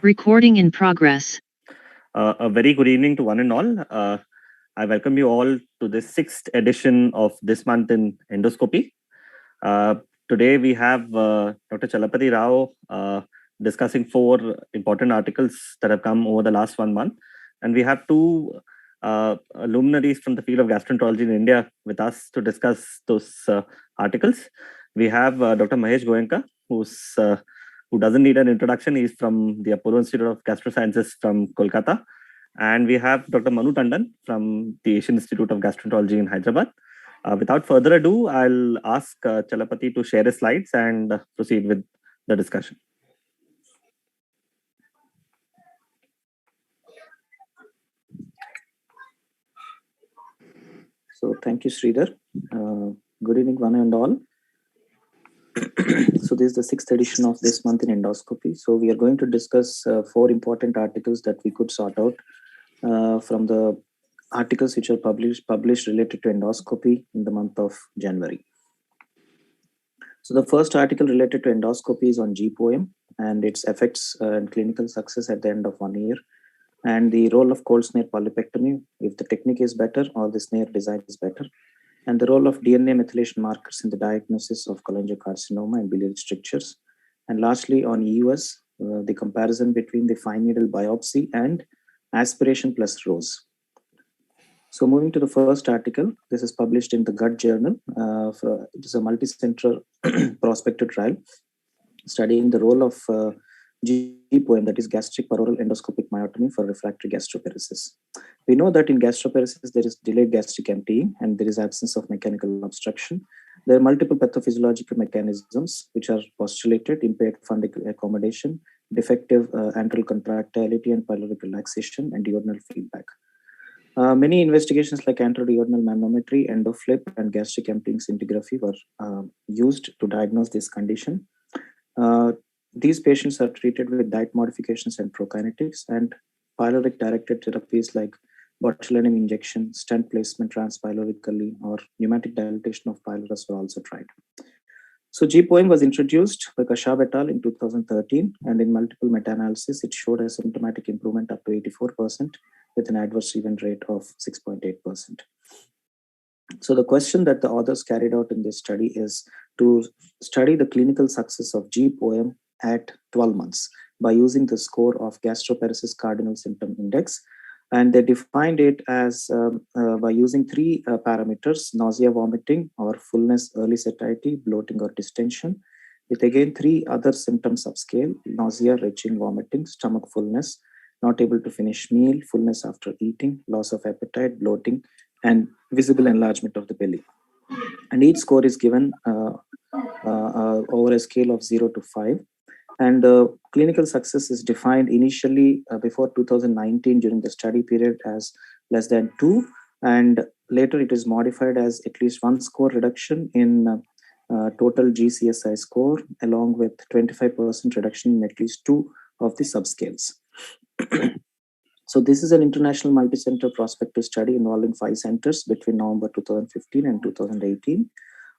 Recording in progress. A very good evening to one and all. I welcome you all to the 6th edition of This Month in Endoscopy. Today we have Dr. Chalapati Rao discussing 4 important articles that have come over the last 1 month. And we have 2 luminaries from the field of gastroenterology in India with us to discuss those articles. We have Dr. Mahesh Goenka, who doesn't need an introduction. He's from the Apollo Institute of Gastrosciences from Kolkata. And we have Dr. Manu Tandon from the Asian Institute of Gastroenterology in Hyderabad. Without further ado, I'll ask Chalapati to share his slides and proceed with the discussion. So thank you, Sridhar. Good evening, one and all. So this is the 6th edition of This Month in Endoscopy. So we are going to discuss 4 important articles that we could sort out from the articles which are published related to endoscopy in the month of January. So the first article related to endoscopy is on GPOM and its effects and clinical success at the end of 1 year, and the role of cold snare polypectomy, if the technique is better or the snare design is better, and the role of DNA methylation markers in the diagnosis of cholangiocarcinoma and biliary strictures. And lastly, on EUS, the comparison between the fine needle biopsy and aspiration plus ROSE. So moving to the first article, this is published in the Gut Journal. It is a multi-center prospective trial studying the role of GPOM, that is gastric peroral endoscopic myotomy for refractory gastroparesis. We know that in gastroparesis, there is delayed gastric emptying and there is absence of mechanical obstruction. There are multiple pathophysiological mechanisms which are postulated: impaired fundical accommodation, defective antral contractility and pyloric relaxation, and duodenal feedback. Many investigations like anteroduodenal manometry, endoflip, and gastric emptying scintigraphy were used to diagnose this condition. These patients are treated with diet modifications and prokinetics, and pyloric directed therapies like botulinum injection, stent placement transpylorically, or pneumatic dilatation of pylorus were also tried. So GPOM was introduced by Kashyap et al. In 2013, and in multiple meta-analysis, it showed a symptomatic improvement up to 84% with an adverse event rate of 6.8%. So the question that the authors carried out in this study is to study the clinical success of GPOM at 12 months by using the score of gastroparesis cardinal symptom index. And they defined it as by using 3 parameters: nausea, vomiting, or fullness, early satiety, bloating, or distension, with again 3 other symptom subscale: nausea, retching, vomiting, stomach fullness, not able to finish meal, fullness after eating, loss of appetite, bloating, and visible enlargement of the belly. And each score is given over a scale of 0 to 5. And clinical success is defined initially before 2019 during the study period as less than 2, and later it is modified as at least 1 score reduction in total GCSI score, along with 25% reduction in at least 2 of the subscales. So this is an international multi-center prospective study involving 5 centers between November 2015 and 2018.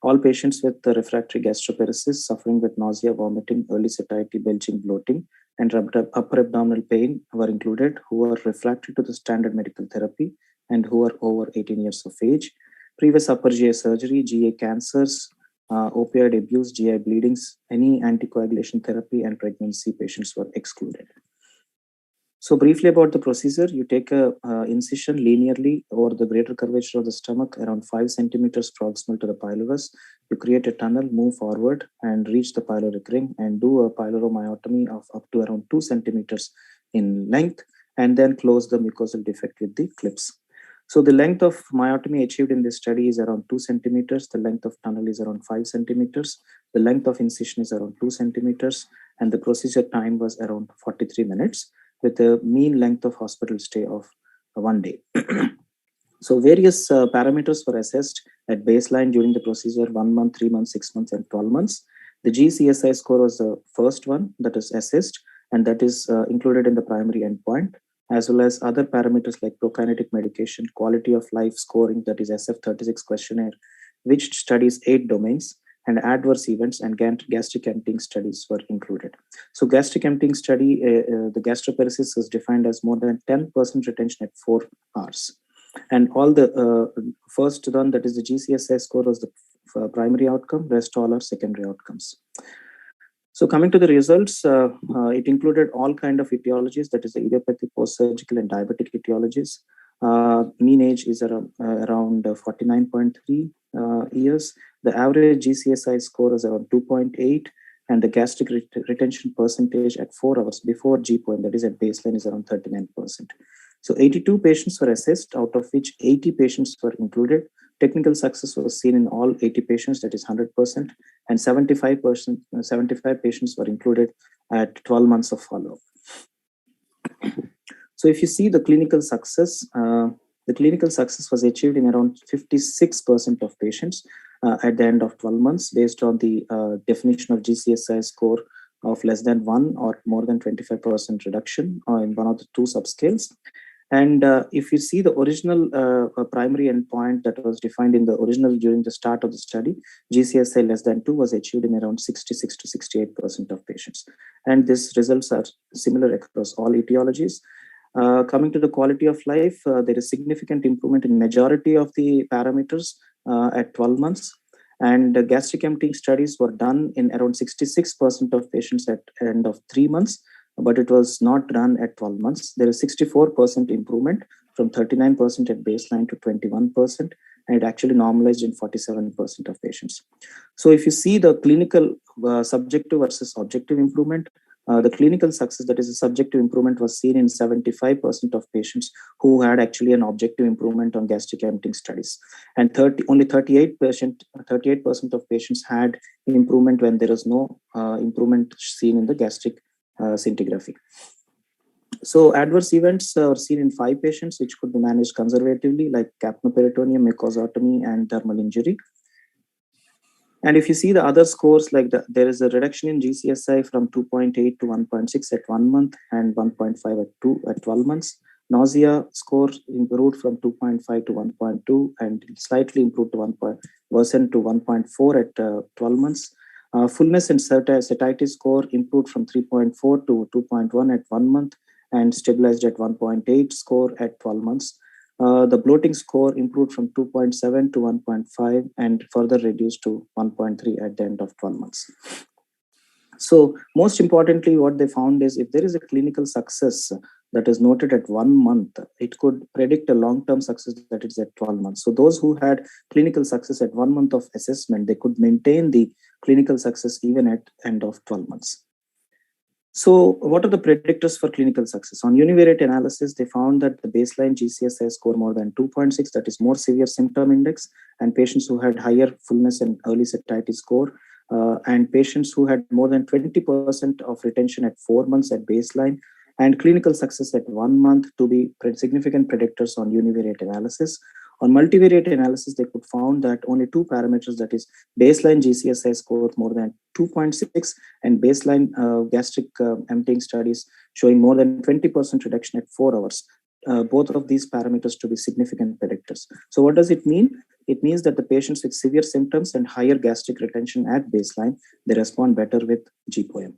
All patients with refractory gastroparesis suffering with nausea, vomiting, early satiety, belching, bloating, and upper abdominal pain were included, who were refractory to the standard medical therapy and who are over 18 years of age. Previous upper GI surgery, GI cancers, opioid abuse, GI bleedings, any anticoagulation therapy, and pregnancy patients were excluded. So briefly about the procedure: you take a incision linearly over the greater curvature of the stomach around 5 centimeters proximal to the pylorus. You create a tunnel, move forward, and reach the pyloric ring, and do a pyloromyotomy of up to around 2 centimeters in length, and then close the mucosal defect with the clips. So the length of myotomy achieved in this study is around 2 centimeters. The length of tunnel is around 5 centimeters. The length of incision is around 2 centimeters, and the procedure time was around 43 minutes. With a mean length of hospital stay of 1 day. So various parameters were assessed at baseline during the procedure: 1 month, 3 months, 6 months, and 12 months. The GCSI score was the first one that is assessed, and that is included in the primary endpoint, as well as other parameters like prokinetic medication, quality of life scoring, that is SF36 questionnaire, which studies 8 domains, and adverse events, and gastric emptying studies were included. So gastric emptying study, the gastroparesis is defined as more than 10% retention at 4 hours. And all the first one, that is the GCSI score, was the primary outcome, rest all are secondary outcomes. So coming to the results, it included all kind of etiologies, that is the idiopathic, post-surgical, and diabetic etiologies. Mean age is around 49.3 years. The average GCSI score is around 2.8, and the gastric retention percentage at 4 hours before GPOM, that is at baseline, is around 39%. So 82 patients were assessed, out of which 80 patients were included. Technical success was seen in all 80 patients, that is 100%, and 75 patients were included at 12 months of follow-up. So if you see the clinical success was achieved in around 56% of patients at the end of 12 months, based on the definition of GCSI score of less than 1 or more than 25% reduction in one of the 2 subscales. And if you see the original primary endpoint that was defined in the original during the start of the study, GCSI less than 2 was achieved in around 66 to 68% of patients. And these results are similar across all etiologies. Coming to the quality of life, there is significant improvement in majority of the parameters at 12 months. And gastric emptying studies were done in around 66% of patients at end of 3 months, but it was not done at 12 months. There is 64% improvement from 39% at baseline to 21%, and it actually normalized in 47% of patients. So if you see the clinical subjective versus objective improvement, the clinical success, that is a subjective improvement, was seen in 75% of patients who had actually an objective improvement on gastric emptying studies. And only 38% of patients had improvement when there is no improvement seen in the gastric scintigraphy. So adverse events are seen in 5 patients, which could be managed conservatively, like capnoperitoneum, mucosotomy, and thermal injury. And if you see the other scores, like there is a reduction in GCSI from 2.8 to 1.6 at 1 month and 1.5 at 12 months. Nausea score improved from 2.5 to 1.2 and slightly improved to 1.4 at 12 months. Fullness and satiety score improved from 3.4 to 2.1 at 1 month and stabilized at 1.8 score at 12 months. The bloating score improved from 2.7 to 1.5 and further reduced to 1.3 at the end of 12 months. So most importantly, what they found is if there is a clinical success that is noted at 1 month, it could predict a long-term success that is at 12 months. So those who had clinical success at 1 month of assessment, they could maintain the clinical success even at end of 12 months. So what are the predictors for clinical success? On univariate analysis, they found that the baseline GCSI score more than 2.6, that is more severe symptom index, and patients who had higher fullness and early satiety score, and patients who had more than 20% of retention at 4 months at baseline, and clinical success at 1 month to be significant predictors on univariate analysis. On multivariate analysis, they could found that only 2 parameters, that is baseline GCSI score more than 2.6 and baseline gastric emptying studies showing more than 20% reduction at 4 hours. Both of these parameters to be significant predictors. So what does it mean? It means that the patients with severe symptoms and higher gastric retention at baseline, they respond better with GPOM.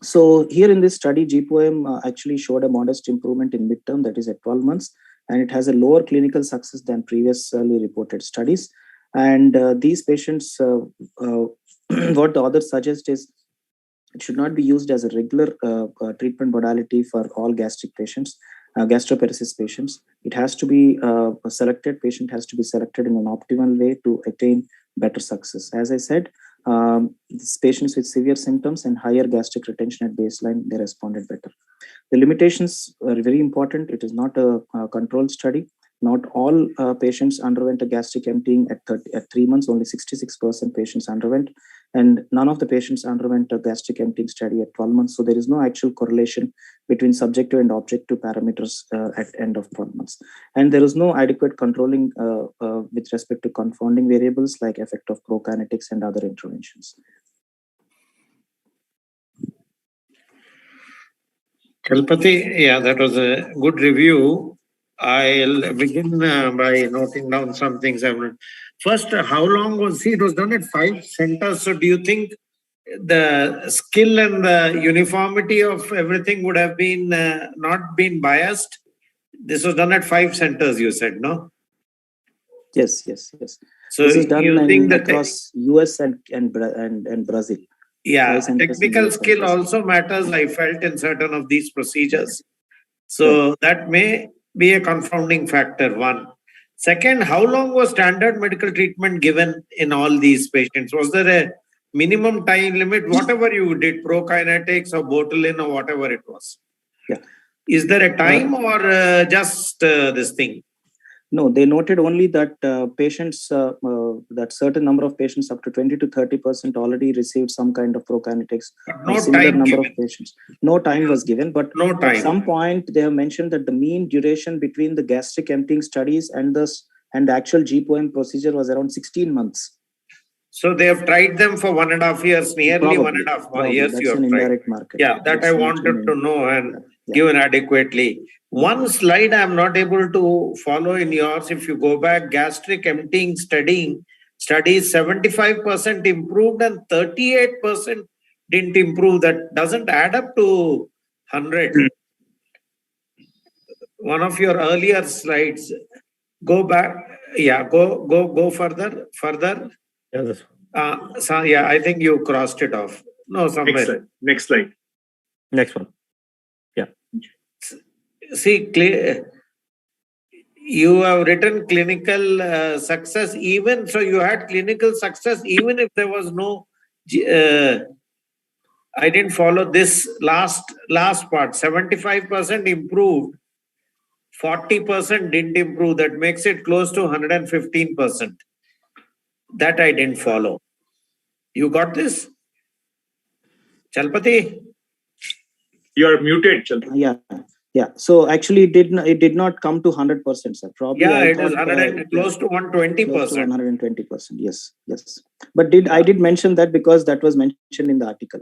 So here in this study, GPOM actually showed a modest improvement in midterm, that is at 12 months, and it has a lower clinical success than previously reported studies. And these patients, what the authors suggest is it should not be used as a regular treatment modality for all gastric patients, gastroparesis patients. It has to be selected, patient has to be selected in an optimal way to attain better success. As I said, these patients with severe symptoms and higher gastric retention at baseline, they responded better. The limitations are very important. It is not a controlled study. Not all patients underwent a gastric emptying at 3 months. Only 66% patients underwent, and none of the patients underwent a gastric emptying study at 12 months. So there is no actual correlation between subjective and objective parameters at end of 12 months. And there is no adequate controlling with respect to confounding variables like effect of prokinetics and other interventions. Kalpati, yeah, that was a good review. I'll begin by noting down some things. I will First, how long was it was done at 5 centers. So do you think the skill and the uniformity of everything would have been not been biased? This was done at 5 centers, you said, no? Yes. So This is done you think that across US and Brazil. yeah, 5 centers in technical US and skill Brazil. also matters, I felt, in certain of these procedures. So that may be a confounding factor, one. Second, how long was standard medical treatment given in all these patients? Was there a minimum time limit, whatever you did, prokinetics or Botulinum or whatever it was? Yeah. Is there a time or just this thing? No, they noted only that patients, that certain number of patients, up to 20 to 30% already received some kind of prokinetics. No similar time number given. of patients. No time was given, but No time. at some point they have mentioned that the mean duration between the gastric emptying studies and the actual GPOM procedure was around 16 months. So they have tried them for 1.5 years, nearly Probably, 1.5 years. That's you have an tried. indirect market. Yeah, that I wanted to know and given adequately. One slide I'm not able to follow in yours. If you go back, gastric emptying studies 75% improved and 38% didn't improve. That doesn't add up to 100. One of your earlier slides. Go back. Yeah, go further. Yeah, this So yeah, I think you crossed it off. No, somewhere. Next slide. next one. See, you have written clinical success even, so you had clinical success even if there was no, I didn't follow this last part, 75% improved, 40% didn't improve, that makes it close to 115%. That I didn't follow. You got this? Chalpati? You are muted, Chalpati. Yeah. So actually, it did not come to 100%, sir. Probably. Yeah, it is close to 120%. Close to 120%. Yes. But I did mention that because that was mentioned in the article.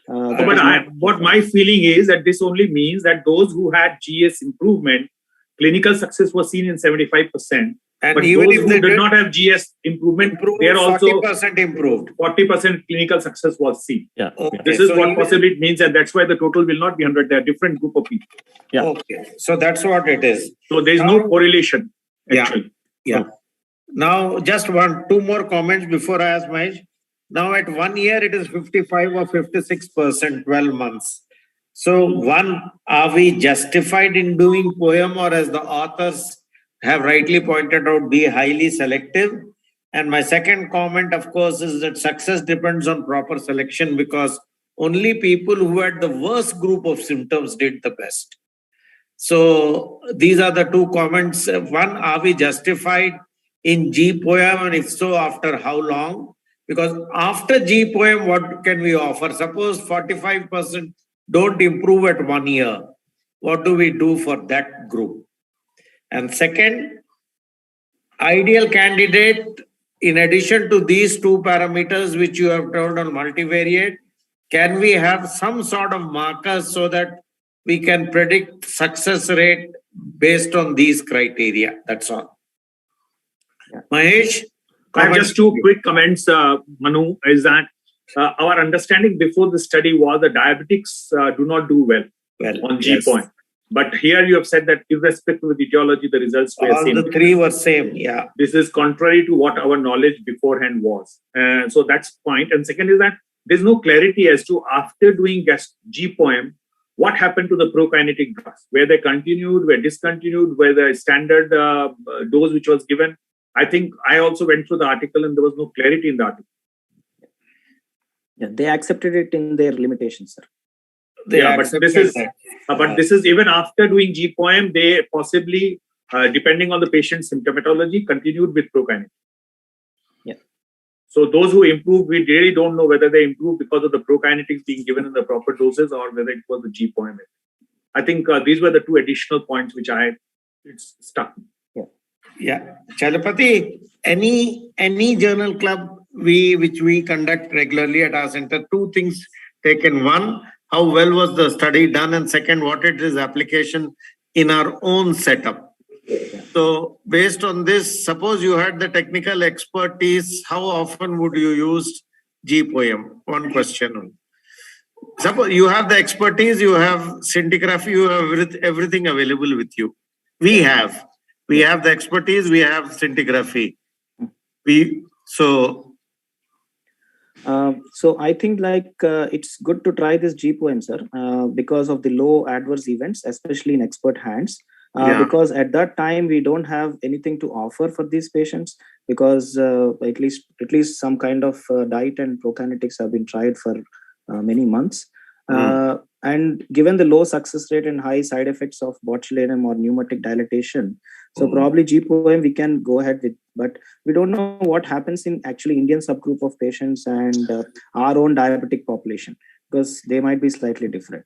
What my feeling is that this only means that those who had GS improvement, clinical success was seen in 75%. And but even those if who they did not have GS improvement, they are also 40% improved. 40% clinical success was seen. Yeah. Okay, This is what possibly it means, and that's why the total will not be 100. They are different group of people. Yeah. Okay, so that's what it is. So there is no correlation. Actually. Yeah. Now, just two more comments before I ask Mahesh. Now, at 1 year, it is 55 or 56%, 12 months. So, one, are we justified in doing poem, or as the authors have rightly pointed out, be highly selective? And my second comment, of course, is that success depends on proper selection, because only people who had the worst group of symptoms did the best. So these are the two comments. One, are we justified in GPOM, and if so, after how long? Because after GPOM, what can we offer? Suppose 45% don't improve at 1 year. What do we do for that group? And second, ideal candidate, in addition to these two parameters which you have told on multivariate, can we have some sort of markers so that we can predict success rate based on these criteria? That's all. Mahesh? I have just two quick comments, Manu, is that our understanding before the study was that diabetics do not do well on GPOM. But here you have said that irrespective of the etiology, the results were all same. The three were same, yeah. This is contrary to what our knowledge beforehand was. So that's point. And second is that there's no clarity as to after doing GPOM, what happened to the prokinetic drugs, where they continued, were discontinued, where the standard dose which was given. I think I also went through the article and there was no clarity in the article. Yeah, they accepted it in their limitations, sir. But this is even after doing GPOM, they possibly, depending on the patient's symptomatology, continued with prokinetic. Yeah. So those who improved, we really don't know whether they improved because of the prokinetics being given in the proper doses or whether it was the GPOM. I think these were the two additional points which it's stuck. Yeah. Chalapati, any journal club which we conduct regularly at our center, two things taken. One, how well was the study done? And second, what it is application in our own setup. So based on this, suppose you had the technical expertise, how often would you use GPOM? One question. Suppose you have the expertise, you have scintigraphy, you have everything available with you. We have the expertise, we have scintigraphy. So I think it's good to try this GPOM, sir, because of the low adverse events, especially in expert hands. Because at that time we don't have anything to offer for these patients, because at least some kind of diet and prokinetics have been tried for many months. And given the low success rate and high side effects of botulinum or pneumatic dilatation, so probably GPOM we can go ahead with, but we don't know what happens in actually Indian subgroup of patients and our own diabetic population, because they might be slightly different.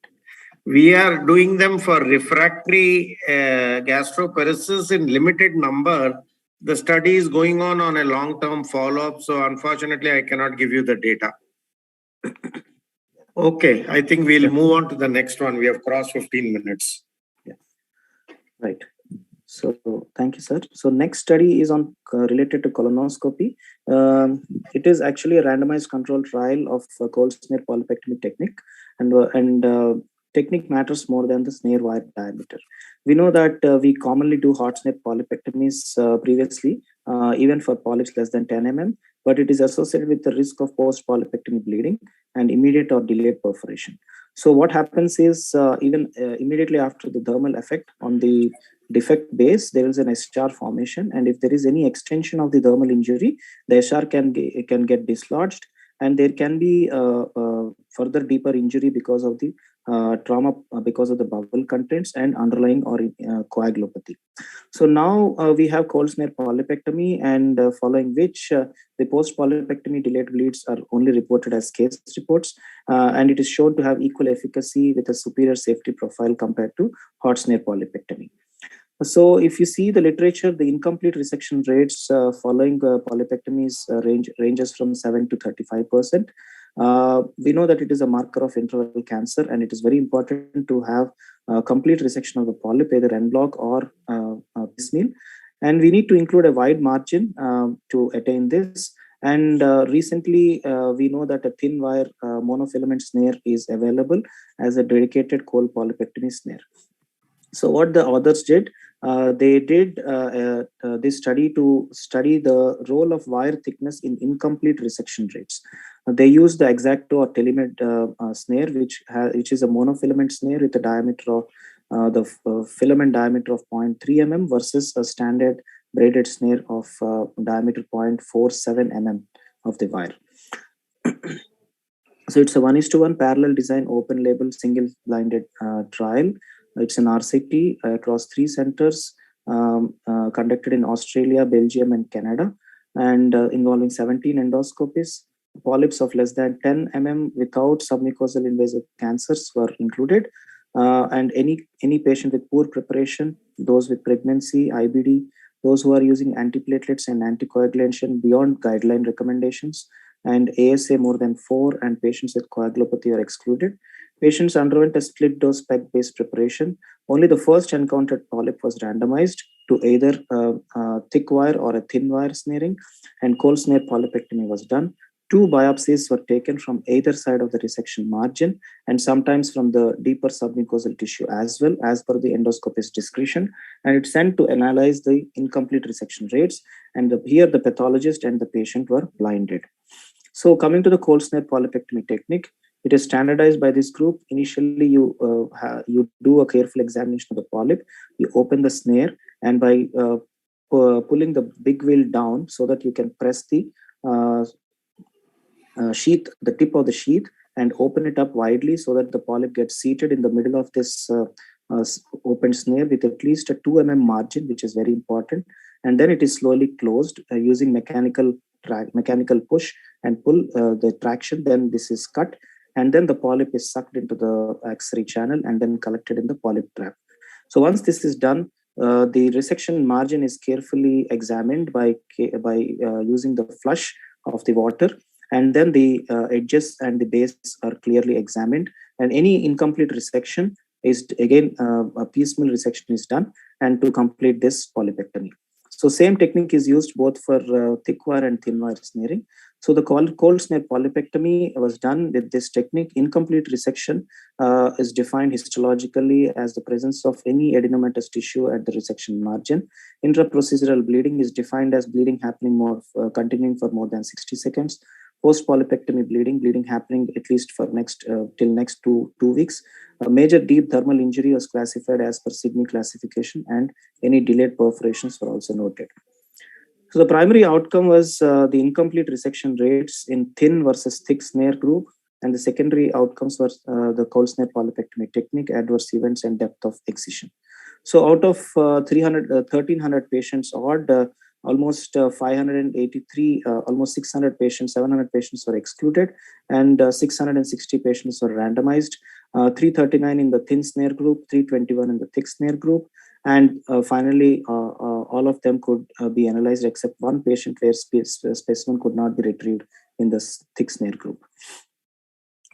We are doing them for refractory gastroparesis in limited number. The study is going on a long-term follow-up. So unfortunately, I cannot give you the data. Okay, I think we'll move on to the next one. We have crossed 15 minutes. Yeah. Right. So thank you, sir. So next study is on related to colonoscopy. It is actually a randomized controlled trial of cold snare polypectomy technique, and technique matters more than the snare wire diameter. We know that we commonly do hot snare polypectomies previously, even for polyps less than 10 mm, but it is associated with the risk of post-polypectomy bleeding and immediate or delayed perforation. So what happens is even immediately after the dermal effect on the defect base, there is an SR formation, and if there is any extension of the dermal injury, the SR can get dislodged, and there can be further deeper injury because of the trauma, because of the bowel contents and underlying or coagulopathy. So now we have cold snare polypectomy, and following which the post-polypectomy delayed bleeds are only reported as case reports, and it is shown to have equal efficacy with a superior safety profile compared to hot snare polypectomy. So if you see the literature, the incomplete resection rates following polypectomies ranges from 7 to 35%. We know that it is a marker of interval cancer, and it is very important to have complete resection of the polyp, either en bloc or piecemeal. And we need to include a wide margin to attain this. And recently, we know that a thin wire monofilament snare is available as a dedicated cold polypectomy snare. So what the authors did, they did this study to study the role of wire thickness in incomplete resection rates. They used the Exacto or Telemed snare, which is a monofilament snare with a diameter of filament diameter of 0.3 mm versus a standard braided snare of diameter 0.47 mm of the wire. So it's a 1:1 parallel design, open label, single blinded trial. It's an RCT across 3 centers conducted in Australia, Belgium, and Canada, and involving 17 endoscopies. Polyps of less than 10 mm without submucosal invasive cancers were included, and any patient with poor preparation, those with pregnancy, IBD, those who are using antiplatelets and anticoagulation beyond guideline recommendations, and ASA more than 4, and patients with coagulopathy are excluded. Patients underwent a split dose PEG-based preparation. Only the first encountered polyp was randomized to either thick wire or a thin wire snaring, and cold snare polypectomy was done. 2 biopsies were taken from either side of the resection margin, and sometimes from the deeper submucosal tissue as well, as per the endoscopist's discretion, and it's sent to analyze the incomplete resection rates, and here the pathologist and the patient were blinded. So coming to the cold snare polypectomy technique, it is standardized by this group. Initially, you do a careful examination of the polyp. You open the snare, and by pulling the big wheel down so that you can press the sheath, the tip of the sheath, and open it up widely so that the polyp gets seated in the middle of this open snare with at least a 2 mm margin, which is very important. And then it is slowly closed using mechanical push and pull, the traction. Then this is cut, and then the polyp is sucked into the X-ray channel and then collected in the polyp trap. So once this is done, the resection margin is carefully examined by using the flush of the water, and then the edges and the base are clearly examined, and any incomplete resection is again a piecemeal resection is done, and to complete this polypectomy. So same technique is used both for thick wire and thin wire snaring. So the cold snare polypectomy was done with this technique. Incomplete resection is defined histologically as the presence of any adenomatous tissue at the resection margin. Intraprocedural bleeding is defined as bleeding happening continuing for more than 60 seconds. Post polypectomy bleeding happening at least for till next two weeks. A major deep thermal injury was classified as per Sydney classification, and any delayed perforations were also noted. So the primary outcome was the incomplete resection rates in thin versus thick snare group, and the secondary outcomes were the cold snare polypectomy technique, adverse events, and depth of excision. So out of 1,300 patients odd, almost 583, almost 600 patients, 700 patients were excluded, and 660 patients were randomized. 339 in the thin snare group, 321 in the thick snare group, and finally all of them could be analyzed except one patient where specimen could not be retrieved in the thick snare group.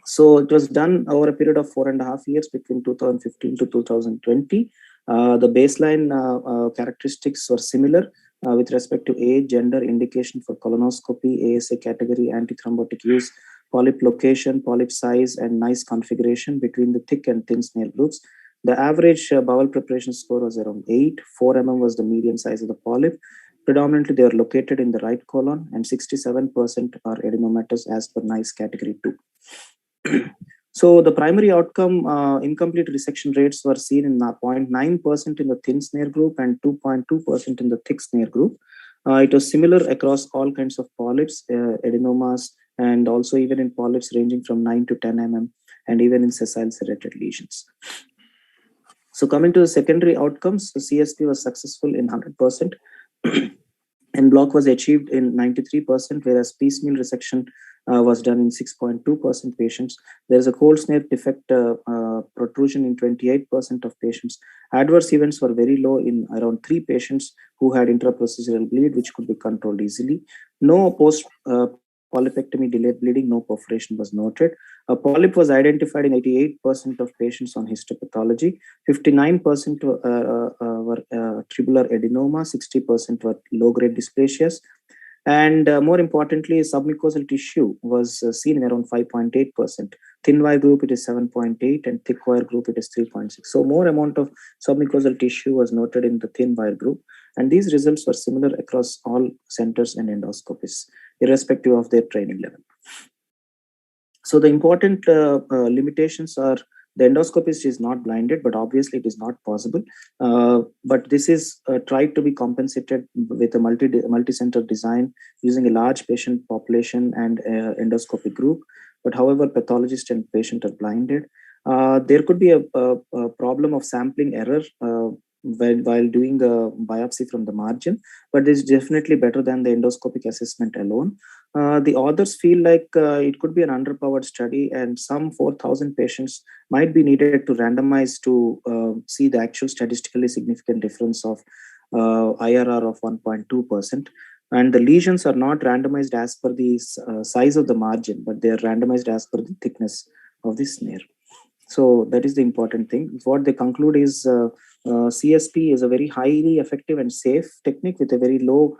So it was done over a period of 4.5 years between 2015 to 2020. The baseline characteristics were similar with respect to age, gender, indication for colonoscopy, ASA category, antithrombotic use, polyp location, polyp size, and nice configuration between the thick and thin snare groups. The average bowel preparation score was around 8. 4 mm was the median size of the polyp. Predominantly, they are located in the right colon, and 67% are adenomatous as per NICE category 2. So the primary outcome, incomplete resection rates were seen in 0.9% in the thin snare group and 2.2% in the thick snare group. It was similar across all kinds of polyps, adenomas, and also even in polyps ranging from 9 to 10 mm, and even in sessile serrated lesions. So coming to the secondary outcomes, the CSP was successful in 100%, and block was achieved in 93%, whereas piecemeal resection was done in 6.2% patients. There is a cold snare defect protrusion in 28% of patients. Adverse events were very low in around 3 patients who had intraprocedural bleed, which could be controlled easily. No post polypectomy delayed bleeding, no perforation was noted. A polyp was identified in 88% of patients on histopathology. 59% were tubular adenoma, 60% were low-grade dysplasias. And more importantly, submucosal tissue was seen in around 5.8%. Thin wire group, it is 7.8, and thick wire group, it is 3.6. So more amount of submucosal tissue was noted in the thin wire group. And these results were similar across all centers and endoscopists, irrespective of their training level. So the important limitations are the endoscopist is not blinded, but obviously it is not possible. But this is tried to be compensated with a multi-center design using a large patient population and endoscopy group. But however, pathologist and patient are blinded. There could be a problem of sampling error while doing a biopsy from the margin, but this is definitely better than the endoscopic assessment alone. The authors feel like it could be an underpowered study, and some 4,000 patients might be needed to randomize to see the actual statistically significant difference of IRR of 1.2%. And the lesions are not randomized as per the size of the margin, but they are randomized as per the thickness of the snare. So that is the important thing. What they conclude is CSP is a very highly effective and safe technique with a very low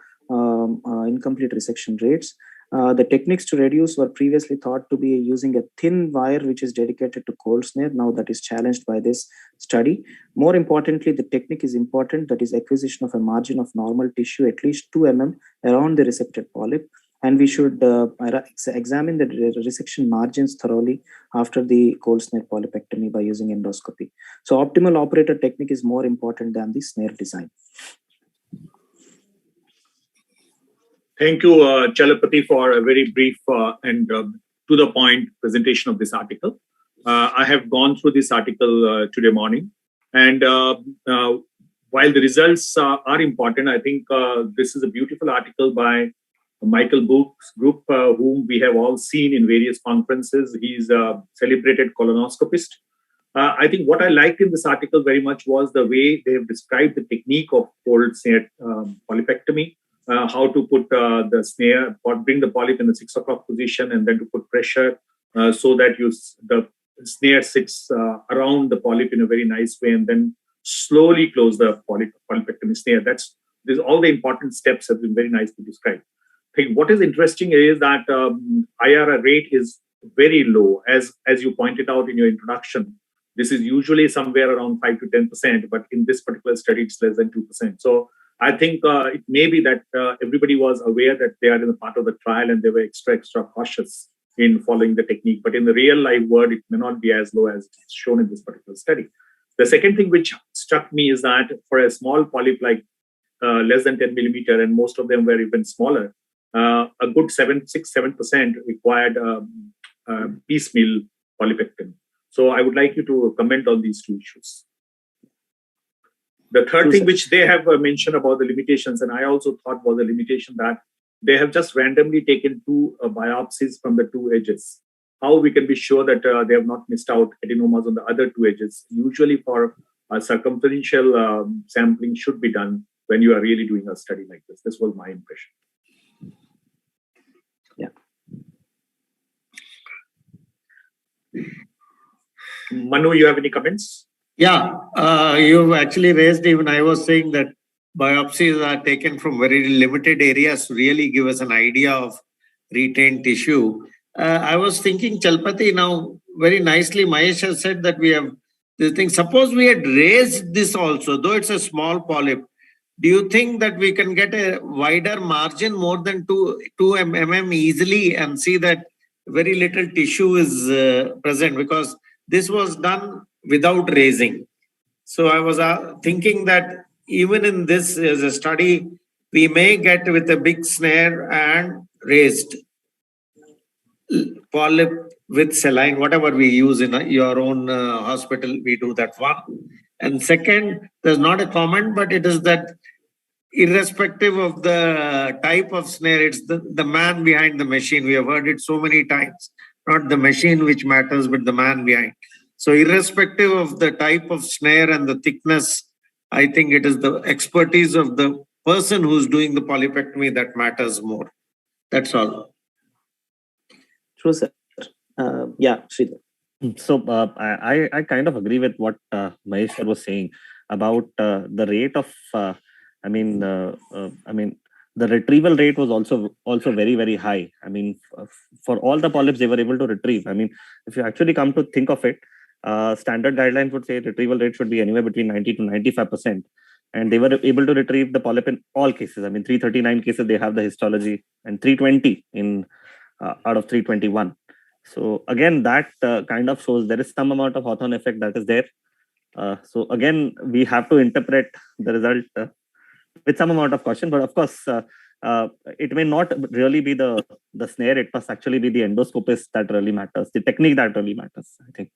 incomplete resection rates. The techniques to reduce were previously thought to be using a thin wire which is dedicated to cold snare. Now that is challenged by this study. More importantly, the technique is important, that is acquisition of a margin of normal tissue at least 2 mm around the resected polyp. And we should examine the resection margins thoroughly after the cold snare polypectomy by using endoscopy. So optimal operator technique is more important than the snare design. Thank you, Chalapati, for a very brief and to the point presentation of this article. I have gone through this article today morning, and while the results are important, I think this is a beautiful article by Michael Book's group, whom we have all seen in various conferences. He's a celebrated colonoscopist. I think what I liked in this article very much was the way they have described the technique of cold snare polypectomy, how to put the snare, or bring the polyp in the 6 o'clock position, and then to put pressure so that the Snare sits around the polyp in a very nice way, and then slowly close the polypectomy snare. There's all the important steps have been very nicely described. I think what is interesting is that IRR rate is very low, as you pointed out in your introduction. This is usually somewhere around 5 to 10%, but in this particular study, it's less than 2%. So I think it may be that everybody was aware that they are in a part of the trial and they were extra cautious in following the technique. But in the real life world, it may not be as low as it's shown in this particular study. The second thing which struck me is that for a small polyp like less than 10 millimeter, and most of them were even smaller, a good 6-7% required piecemeal polypectomy. So I would like you to comment on these two issues. The third thing which they have mentioned about the limitations, and I also thought was a limitation, that they have just randomly taken 2 biopsies from the 2 edges. How we can be sure that they have not missed out adenomas on the other 2 edges? Usually for circumferential sampling should be done when you are really doing a study like this. This was my impression. Yeah. Manu, you have any comments? Yeah, you've actually raised, even I was saying that biopsies are taken from very limited areas to really give us an idea of retained tissue. I was thinking, Chalpati, now very nicely, Mahesh has said that we have this thing. Suppose we had raised this also, though it's a small polyp, do you think that we can get a wider margin, more than 2 mm easily, and see that very little tissue is present? Because this was done without raising. So I was thinking that even in this as a study, we may get with a big snare and raised polyp with saline, whatever we use in your own hospital, we do that one. And second, there's not a comment, but it is that irrespective of the type of snare, it's the man behind the machine. We have heard it so many times, not the machine which matters, but the man behind. So irrespective of the type of snare and the thickness, I think it is the expertise of the person who's doing the polypectomy that matters more. That's all. True, sir. Yeah, Sridhar. So I kind of agree with what Mahesh was saying about the rate of, the retrieval rate was also very, very high. I mean, for all the polyps they were able to retrieve. I mean, if you actually come to think of it, standard guidelines would say retrieval rate should be anywhere between 90 to 95%. And they were able to retrieve the polyp in all cases. I mean, 339 cases, they have the histology, and 320 in out of 321. So again, that kind of shows there is some amount of Hawthorne effect that is there. So again, we have to interpret the result with some amount of caution. But of course, it may not really be the snare. It must actually be the endoscopist that really matters, the technique that really matters, I think.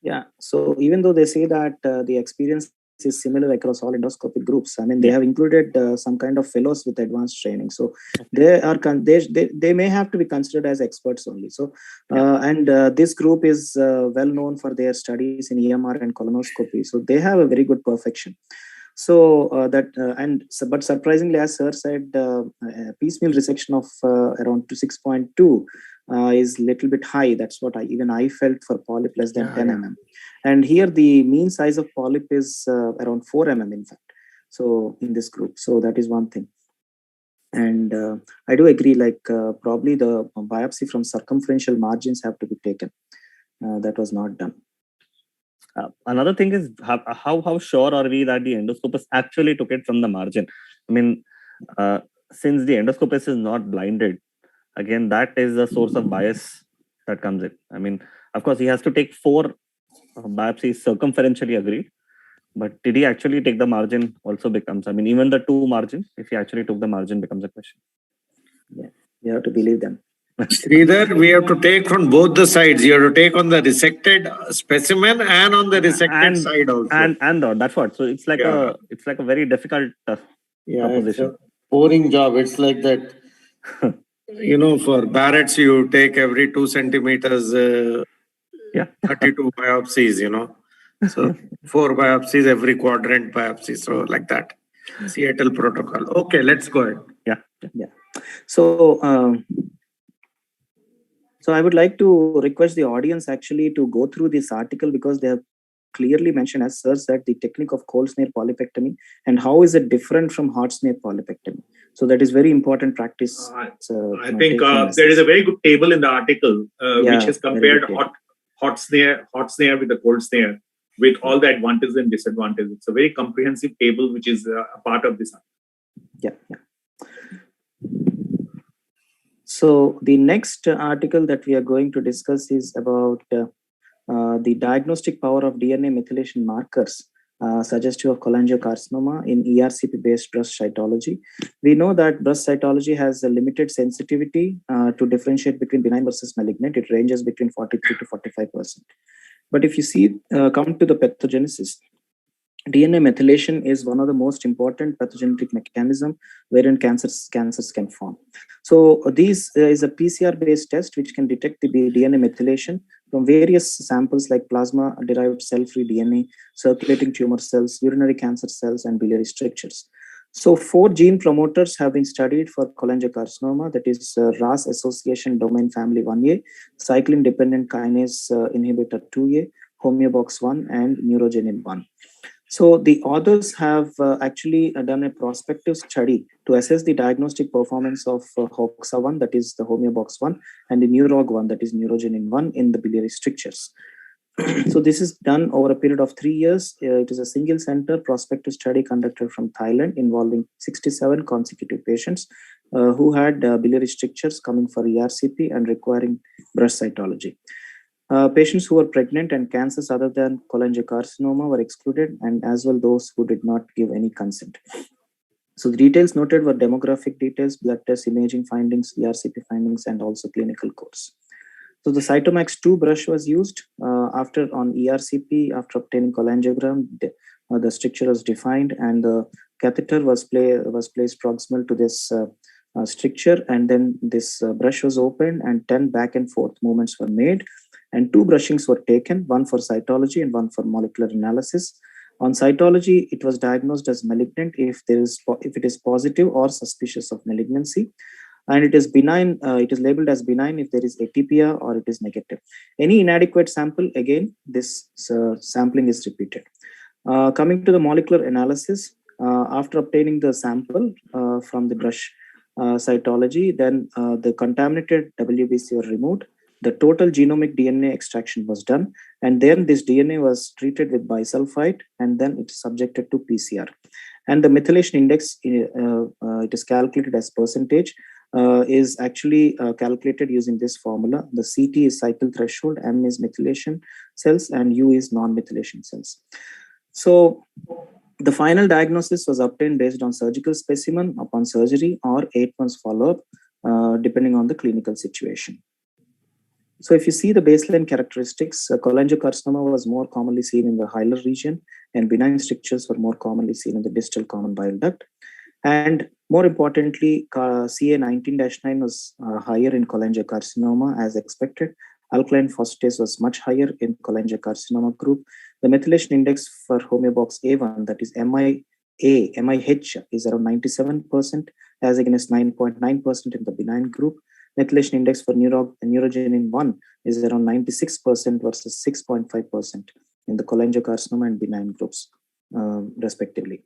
Yeah. So even though they say that the experience is similar across all endoscopic groups, I mean, they have included some kind of fellows with advanced training. So they may have to be considered as experts only. So this group is well known for their studies in EMR and colonoscopy. So they have a very good perfection. So but surprisingly, as sir said, piecemeal resection of around 6.2 is a little bit high. That's what even I felt for polyp less than 10 mm. And here the mean size of polyp is around 4 mm in fact. So in this group, so that is one thing. And I do agree, like probably the biopsy from circumferential margins have to be taken. That was not done. Another thing is how sure are we that the endoscopist actually took it from the margin? I mean, since the endoscopist is not blinded, again, that is a source of bias that comes in. I mean, of course, he has to take 4 biopsies circumferentially, agreed. But did he actually take the margin also becomes, I mean, even the 2 margins, if he actually took the margin becomes a question. Yeah, you have to believe them. Sridhar, we have to take from both the sides. You have to take on the resected specimen and on the resected side also. And that's what. So it's like a very difficult proposition. It's a boring job. It's like that. For Barrett's, you take every 2 centimeters, 32 biopsies. So 4 biopsies every quadrant biopsy. So like that. Seattle protocol. Okay, let's go ahead. Yeah. So So I would like to request the audience actually to go through this article, because they have clearly mentioned as such that the technique of cold snare polypectomy and how is it different from hot snare polypectomy. So that is very important practice. I think there is a very good table in the article which has compared hot snare with the cold snare with all the advantages and disadvantages. It's a very comprehensive table which is a part of this article. Yeah. So the next article that we are going to discuss is about the diagnostic power of DNA methylation markers suggestive of cholangiocarcinoma in ERCP-based breast cytology. We know that breast cytology has a limited sensitivity to differentiate between benign versus malignant. It ranges between 43 to 45%. But if you see, come to the pathogenesis, DNA methylation is one of the most important pathogenic mechanism wherein cancers can form. So this is a PCR-based test which can detect the DNA methylation from various samples like plasma-derived cell-free DNA, circulating tumor cells, urinary cancer cells, and biliary strictures. So 4 gene promoters have been studied for cholangiocarcinoma, that is RAS association domain family 1A, cyclin-dependent kinase inhibitor 2A, homeobox 1, and neurogenin 1. So the authors have actually done a prospective study to assess the diagnostic performance of HOXA1, that is the homeobox 1, and the neurog1, that is neurogenin 1, in the biliary strictures. So this is done over a period of 3 years. It is a single center prospective study conducted from Thailand involving 67 consecutive patients who had biliary strictures coming for ERCP and requiring breast cytology. Patients who were pregnant and cancers other than cholangiocarcinoma were excluded, and as well those who did not give any consent. So the details noted were demographic details, blood test imaging findings, ERCP findings, and also clinical course. So the Cytomax 2 brush was used after on ERCP. After obtaining cholangiogram, the stricture was defined, and the catheter was placed proximal to this stricture, and then this brush was opened, and 10 back and forth movements were made. And 2 brushings were taken, one for cytology and one for molecular analysis. On cytology, it was diagnosed as malignant if it is positive or suspicious of malignancy, and it is benign. It is labeled as benign if there is atypia or it is negative. Any inadequate sample, again, this sampling is repeated. Coming to the molecular analysis, after obtaining the sample from the brush cytology, then the contaminated WBC were removed. The total genomic DNA extraction was done, and then this DNA was treated with bisulfite, and then it's subjected to PCR. And the methylation index, it is calculated as percentage, is actually calculated using this formula. The CT is cycle threshold, M is methylation cells, and U is non-methylation cells. So the final diagnosis was obtained based on surgical specimen upon surgery or 8 months follow-up, depending on the clinical situation. So if you see the baseline characteristics, cholangiocarcinoma was more commonly seen in the hilar region, and benign strictures were more commonly seen in the distal common bile duct. And more importantly, CA19-9 was higher in cholangiocarcinoma as expected. Alkaline phosphatase was much higher in cholangiocarcinoma group. The methylation index for homeobox A1, that is MIH, is around 97%, as against 9.9% in the benign group. Methylation index for neurogenin 1 is around 96% versus 6.5% in the cholangiocarcinoma and benign groups, respectively.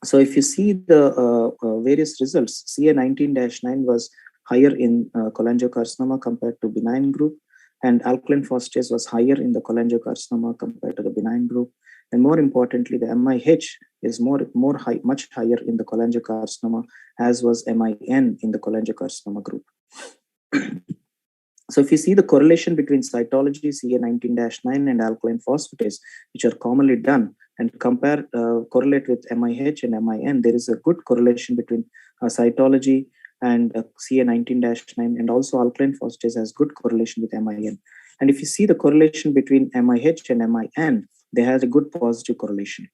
So if you see the various results, CA19-9 was higher in cholangiocarcinoma compared to benign group, and alkaline phosphatase was higher in the cholangiocarcinoma compared to the benign group. And more importantly, the MIH is much higher in the cholangiocarcinoma, as was MIN in the cholangiocarcinoma group. So if you see the correlation between cytology, CA19-9, and alkaline phosphatase, which are commonly done, and correlate with MIH and MIN, there is a good correlation between cytology and CA19-9, and also alkaline phosphatase has good correlation with MIN. And if you see the correlation between MIH and MIN, they have a good positive correlation.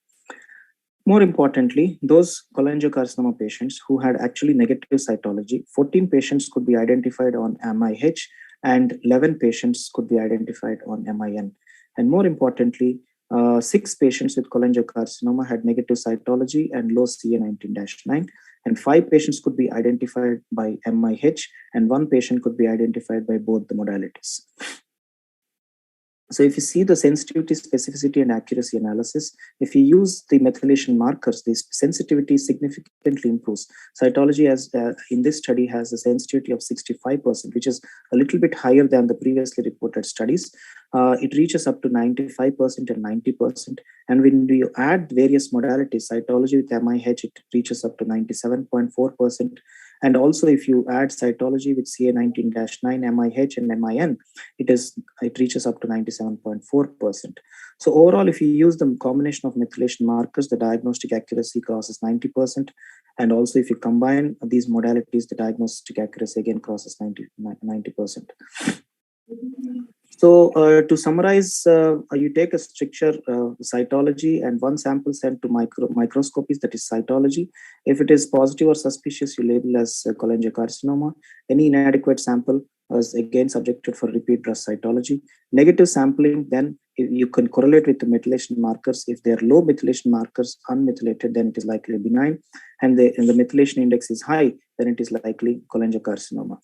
More importantly, those cholangiocarcinoma patients who had actually negative cytology, 14 patients could be identified on MIH and 11 patients could be identified on MIN. And more importantly, 6 patients with cholangiocarcinoma had negative cytology and low CA19-9, and 5 patients could be identified by MIH, and 1 patient could be identified by both the modalities. So if you see the sensitivity, specificity, and accuracy analysis, if you use the methylation markers, the sensitivity significantly improves. Cytology in this study has a sensitivity of 65%, which is a little bit higher than the previously reported studies. It reaches up to 95% and 90%. And when you add various modalities, cytology with MIH, it reaches up to 97.4%. And also, if you add cytology with CA19-9, MIH, and MIN, it reaches up to 97.4%. So overall, if you use the combination of methylation markers, the diagnostic accuracy crosses 90%. And also, if you combine these modalities, the diagnostic accuracy again crosses 90%. So to summarize, you take a stricture cytology and 1 sample sent to microscopies, that is cytology. If it is positive or suspicious, you label as cholangiocarcinoma. Any inadequate sample is again subjected for repeat brush cytology. Negative sampling, then you can correlate with the methylation markers. If they are low methylation markers, unmethylated, then it is likely benign. And the methylation index is high, then it is likely cholangiocarcinoma.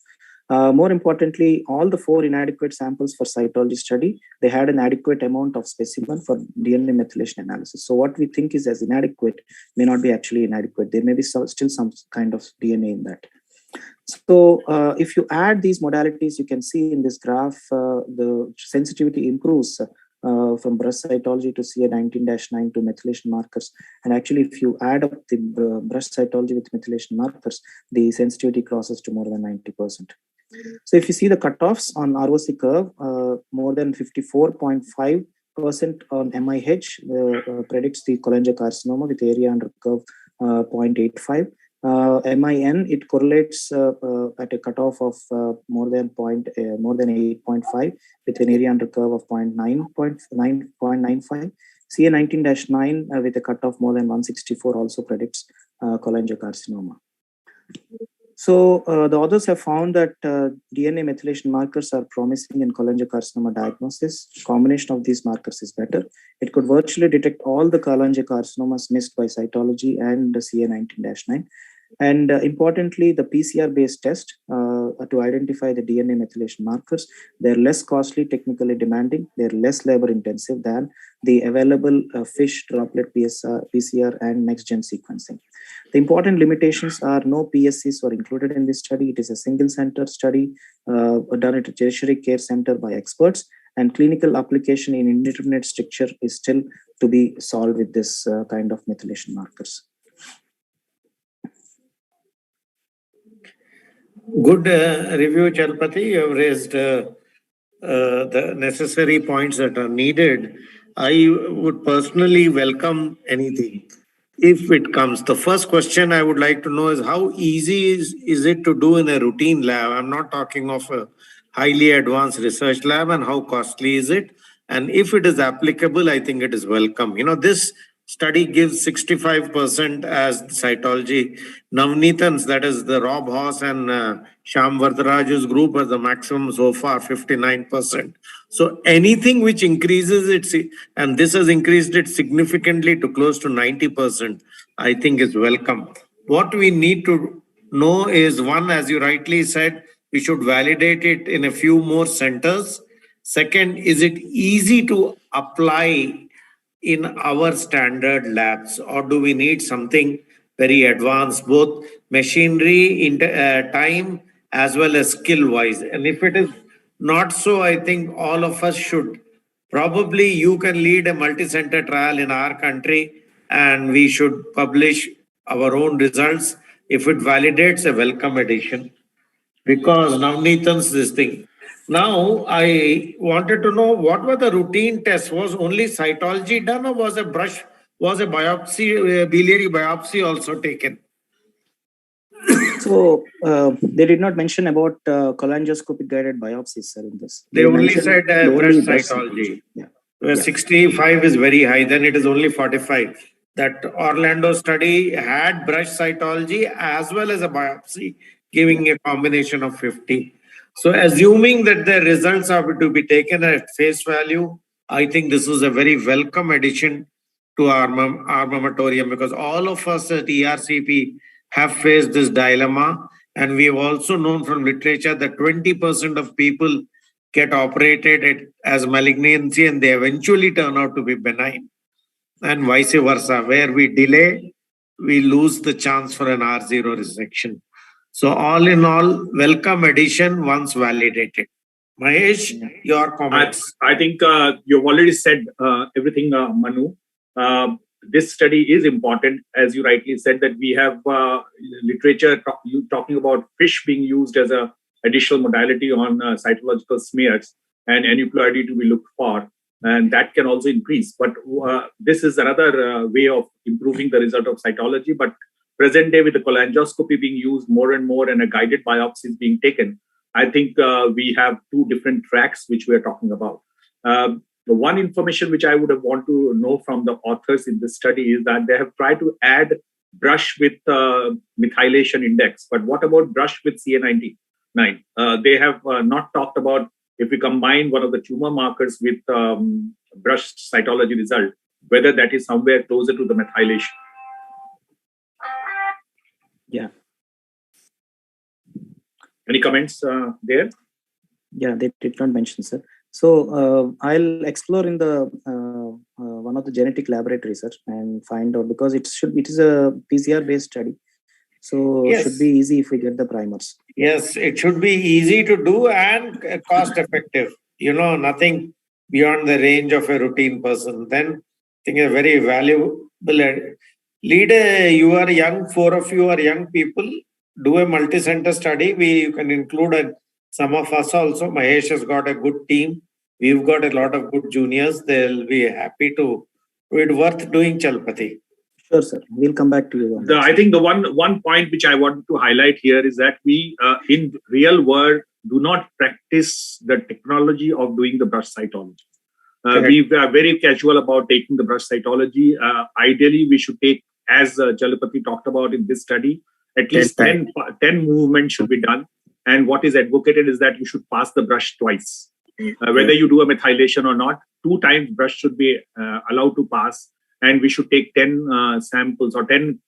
More importantly, all the 4 inadequate samples for cytology study, they had an adequate amount of specimen for DNA methylation analysis. So what we think is as inadequate may not be actually inadequate. There may be still some kind of DNA in that. So if you add these modalities, you can see in this graph, the sensitivity improves from brush cytology to CA19-9 to methylation markers. And actually, if you add up the brush cytology with methylation markers, the sensitivity crosses to more than 90%. So if you see the cutoffs on ROC curve, more than 54.5% on MIH predicts the cholangiocarcinoma with area under curve 0.85. MIN, it correlates at a cutoff of more than 8.5 with an area under curve of 0.95. CA19-9 with a cutoff more than 164 also predicts cholangiocarcinoma. So the authors have found that DNA methylation markers are promising in cholangiocarcinoma diagnosis. Combination of these markers is better. It could virtually detect all the cholangiocarcinomas missed by cytology and CA19-9. And importantly, the PCR-based test to identify the DNA methylation markers, they're less costly, technically demanding, they're less labor intensive than the available FISH, droplet PCR, and next-gen sequencing. The important limitations are no PSCs were included in this study. It is a single-center study done at a tertiary care center by experts, and clinical application in indeterminate stricture is still to be solved with this kind of methylation markers. Good review, Chalapati. You have raised the necessary points that are needed. I would personally welcome anything if it comes. The first question I would like to know is how easy is it to do in a routine lab? I'm not talking of a highly advanced research lab, and how costly is it? And if it is applicable, I think it is welcome. You know, this study gives 65% as cytology. Navneethan's, that is the Rob Hoss and Shyam Vardaraju's group, has the maximum so far, 59%. So anything which increases it, and this has increased it significantly to close to 90%, I think is welcome. What we need to know is, one, as you rightly said, we should validate it in a few more centers. Second, is it easy to apply in our standard labs, or do we need something very advanced, both machinery, time, as well as skill wise? And if it is not so, I think all of us should. Probably you can lead a multi-center trial in our country, and we should publish our own results. If it validates, a welcome addition, because Navneethan's this thing. Now, I wanted to know, what were the routine tests? Was only cytology done, or was a biopsy, biliary biopsy also taken? So they did not mention about cholangioscopic guided biopsies, sir, in this. They only said brush cytology. Yeah. 65 is very high, then it is only 45. That Orlando study had brush cytology as well as a biopsy, giving a combination of 50. So assuming that the results are to be taken at face value, I think this is a very welcome addition to our armamentarium, because all of us at ERCP have faced this dilemma. And we have also known from literature that 20% of people get operated as malignancy and they eventually turn out to be benign. And vice versa, where we delay, we lose the chance for an R0 resection. So all in all, welcome addition once validated. Mahesh, your comments. I think you've already said everything, Manu. This study is important, as you rightly said, that we have literature talking about fish being used as a additional modality on cytological smears and aneuploidy to be looked for, and that can also increase. But this is another way of improving the result of cytology. But present day, with the cholangioscopy being used more and more and a guided biopsy is being taken, I think we have two different tracks which we are talking about. The one information which I would have want to know from the authors in this study is that they have tried to add brush with methylation index. But what about brush with CA99? They have not talked about if we combine one of the tumor markers with brush cytology result, whether that is somewhere closer to the methylation. Yeah. Any comments there? Yeah, they did not mention, sir. So I'll explore in the one of the genetic laboratories, sir, and find out, because it is a PCR based study, so Yes. it should be easy if we get the primers. Yes, it should be easy to do and cost effective. Nothing beyond the range of a routine person. Then I think a very valuable lead. You are young, four of you are young people. Do a multi-center study. You can include some of us also. Mahesh has got a good team. We've got a lot of good juniors. They'll be happy to do it. Worth doing, Chalpati. Sure, sir. We'll come back to you on that. I think the one point which I want to highlight here is that we, in real world, do not practice the technology of doing the brush cytology. We are very casual about taking the brush cytology. Ideally, we should take, as Chalapati talked about in this study, at least 10 movements should be done. And what is advocated is that you should pass the brush twice. Whether you do a methylation or not, 2 times brush should be allowed to pass. And we should take 10 samples or 10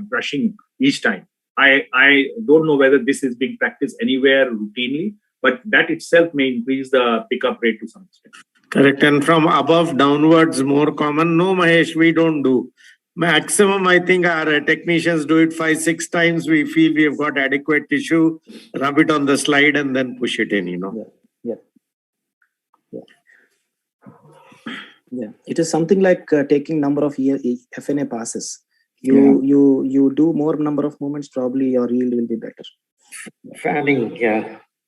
brushing each time. I don't know whether this is being practiced anywhere routinely, but that itself may increase the pickup rate to some extent. Correct. And from above downwards, more common. No, Mahesh, we don't do. Maximum, I think our technicians do it 5-6 times. We feel we have got adequate tissue, rub it on the slide and then push it in, Yeah. It is something like taking number of FNA passes. You do more number of movements, probably your yield will be better. Fanning,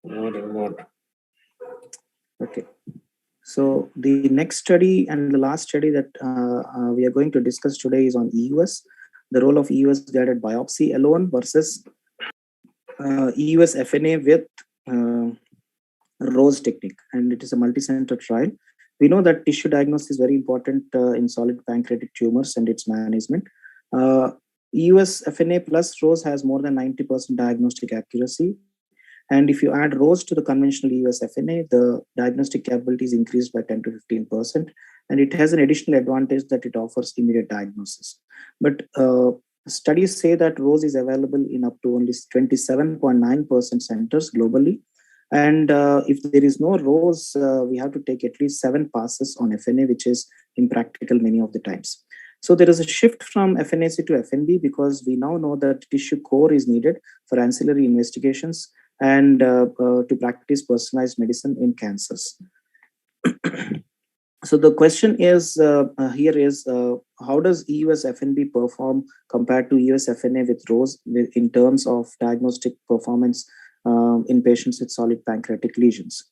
more and more. Okay. So the next study and the last study that we are going to discuss today is on EUS, the role of EUS guided biopsy alone versus EUS FNA with ROSE technique, and it is a multi-center trial. We know that tissue diagnosis is very important in solid pancreatic tumors and its management. EUS FNA plus ROSE has more than 90% diagnostic accuracy. And if you add ROSE to the conventional EUS FNA, the diagnostic capability is increased by 10 to 15%. And it has an additional advantage that it offers immediate diagnosis. But studies say that ROSE is available in up to only 27.9% centers globally. And if there is no ROSE, we have to take at least 7 passes on FNA, which is impractical many of the times. So there is a shift from FNAC to FNB because we now know that tissue core is needed for ancillary investigations and to practice personalized medicine in cancers. So the question is here is how does EUS FNB perform compared to EUS FNA with ROSE in terms of diagnostic performance in patients with solid pancreatic lesions?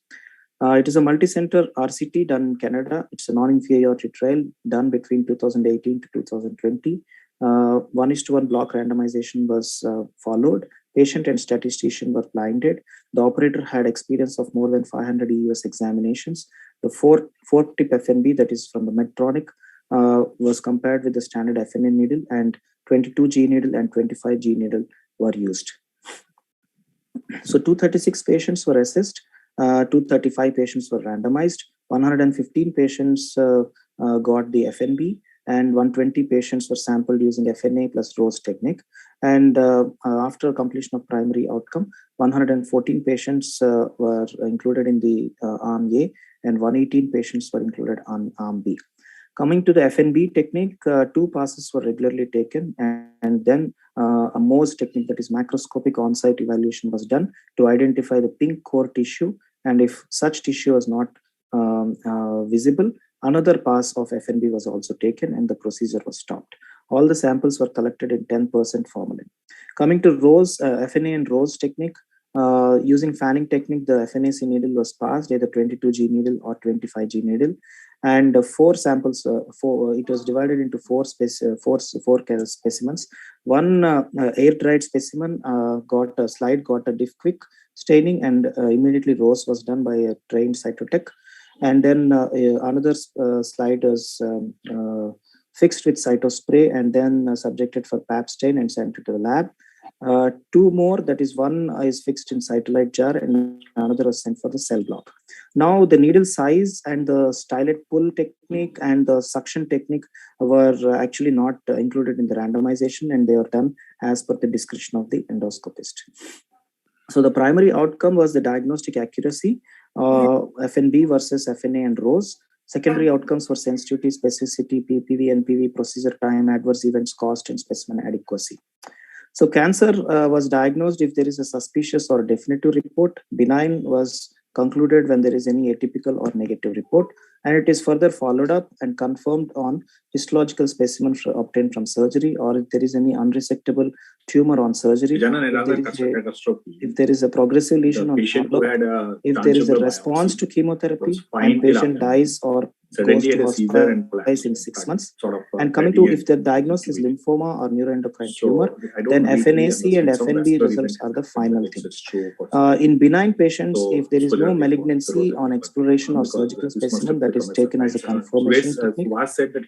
It is a multi-center RCT done in Canada. It's a non-inferiority trial done between 2018 to 2020. 1:1 block randomization was followed. Patient and statistician were blinded. The operator had experience of more than 500 EUS examinations. The 4-tip FNB, that is from the Medtronic, was compared with the standard FNA needle, and 22G needle and 25G needle were used. So 236 patients were assessed. 235 patients were randomized. 115 patients got the FNB, and 120 patients were sampled using FNA plus Rose technique. And after completion of primary outcome, 114 patients were included in the arm A, and 118 patients were included on arm B. Coming to the Fnb technique, 2 passes were regularly taken, and then a MOSE technique, that is macroscopic on-site evaluation, was done to identify the pink core tissue, and if such tissue was not visible, another pass of Fnb was also taken and the procedure was stopped. All the samples were collected in 10% formalin. Coming to Rose, FNA and Rose technique, using fanning technique, the FNAC needle was passed, either 22G needle or 25G needle, and 4 samples. It was divided into four specimens. One air-dried specimen got a diff quick staining, and immediately Rose was done by a trained cytotech. And then another slide was fixed with cytospray and then subjected for pap stain and sent to the lab. 2 more, that is, one is fixed in cytolite jar and another was sent for the cell block. Now the needle size and the stylet pull technique and the suction technique were actually not included in the randomization, and they were done as per the discretion of the endoscopist. So the primary outcome was the diagnostic accuracy, FNB versus FNA and Rose. Secondary outcomes were sensitivity, specificity, PPV, NPV, procedure time, adverse events, cost, and specimen adequacy. So cancer was diagnosed if there is a suspicious or definitive report. Benign was concluded when there is any atypical or negative report, and it is further followed up and confirmed on histological specimen obtained from surgery, or if there is any unresectable tumor on surgery, if there is a progressive lesion on follow-up, if there is a response to chemotherapy, and patient dies or goes to hospital in 6 months. And coming to if the diagnosis is lymphoma or neuroendocrine tumor, then FNAC and FNB results are the final thing. In benign patients, if there is no malignancy on exploration or surgical specimen, that is taken as a confirmation technique,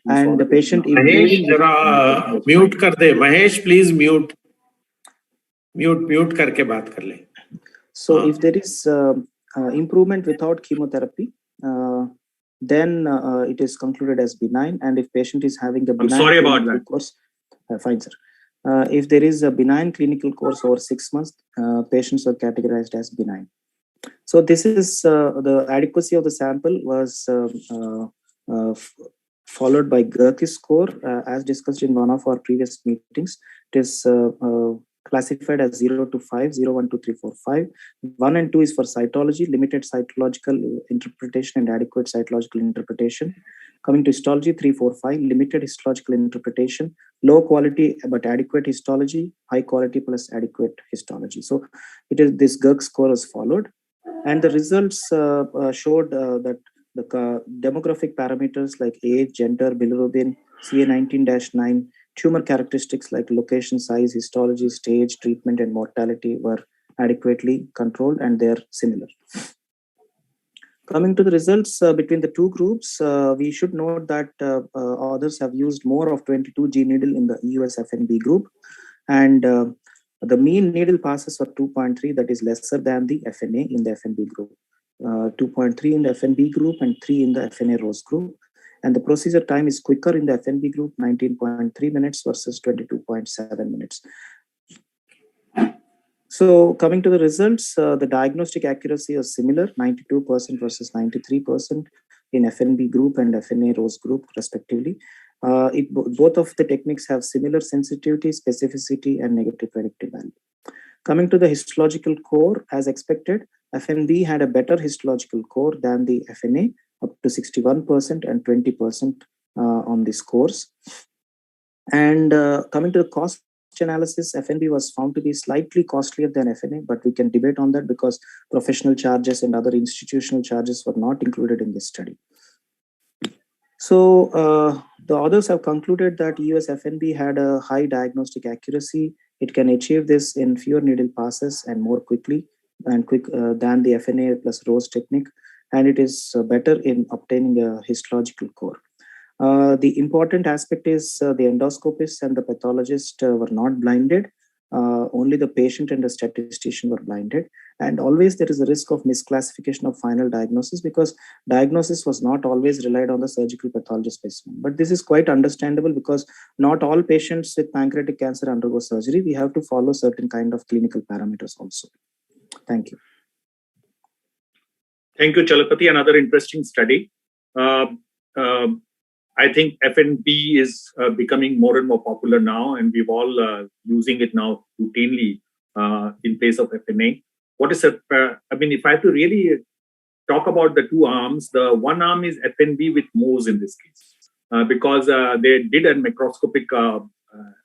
and the patient Mahesh, mute kar de. Mahesh, please mute करके बात कर ले. So if there is improvement without chemotherapy, then it is concluded as benign, and if patient is having a benign clinical course, fine sir. If there is a benign clinical course over 6 months, patients are categorized as benign. So this is the adequacy of the sample was followed by Gerke's score, as discussed in one of our previous meetings. It is classified as 0 to 5, 0, 1, 2, 3, 4, 5. 1 and 2 is for cytology, limited cytological interpretation and adequate cytological interpretation. Coming to histology, 3, 4, 5, limited histological interpretation, low quality but adequate histology, high quality plus adequate histology. So it is this Gerke score was followed, and the results showed that the demographic parameters like age, gender, bilirubin, CA19-9, tumor characteristics like location, size, histology, stage, treatment, and mortality were adequately controlled, and they are similar. Coming to the results between the 2 groups, we should note that authors have used more of 22G needle in the EUS FNB group, and the mean needle passes were 2.3, that is lesser than the FNA in the FNB group. 2.3 in the FNB group and 3 in the FNA Rose group. And the procedure time is quicker in the FNB group, 19.3 minutes versus 22.7 minutes. So coming to the results, the diagnostic accuracy is similar, 92% versus 93% in FNB group and FNA Rose group respectively. Both of the techniques have similar sensitivity, specificity, and negative predictive value. Coming to the histological core, as expected, FNB had a better histological core than the FNA, up to 61% and 20% on the scores. And coming to the cost analysis, FNB was found to be slightly costlier than FNA, but we can debate on that because professional charges and other institutional charges were not included in this study. So the authors have concluded that US FNB had a high diagnostic accuracy. It can achieve this in fewer needle passes and more quickly than the FNA plus Rose technique, and it is better in obtaining a histological core. The important aspect is the endoscopist and the pathologist were not blinded. Only the patient and the statistician were blinded. And always there is a risk of misclassification of final diagnosis, because diagnosis was not always relied on the surgical pathology specimen. But this is quite understandable, because not all patients with pancreatic cancer undergo surgery. We have to follow certain kind of clinical parameters also. Thank you. Thank you, Chalapati. Another interesting study. I think Fnb is becoming more and more popular now, and we've all using it now routinely in place of FNA. What is it? I mean, if I have to really talk about the two arms, the one arm is Fnb with Mohs in this case, because they did a microscopic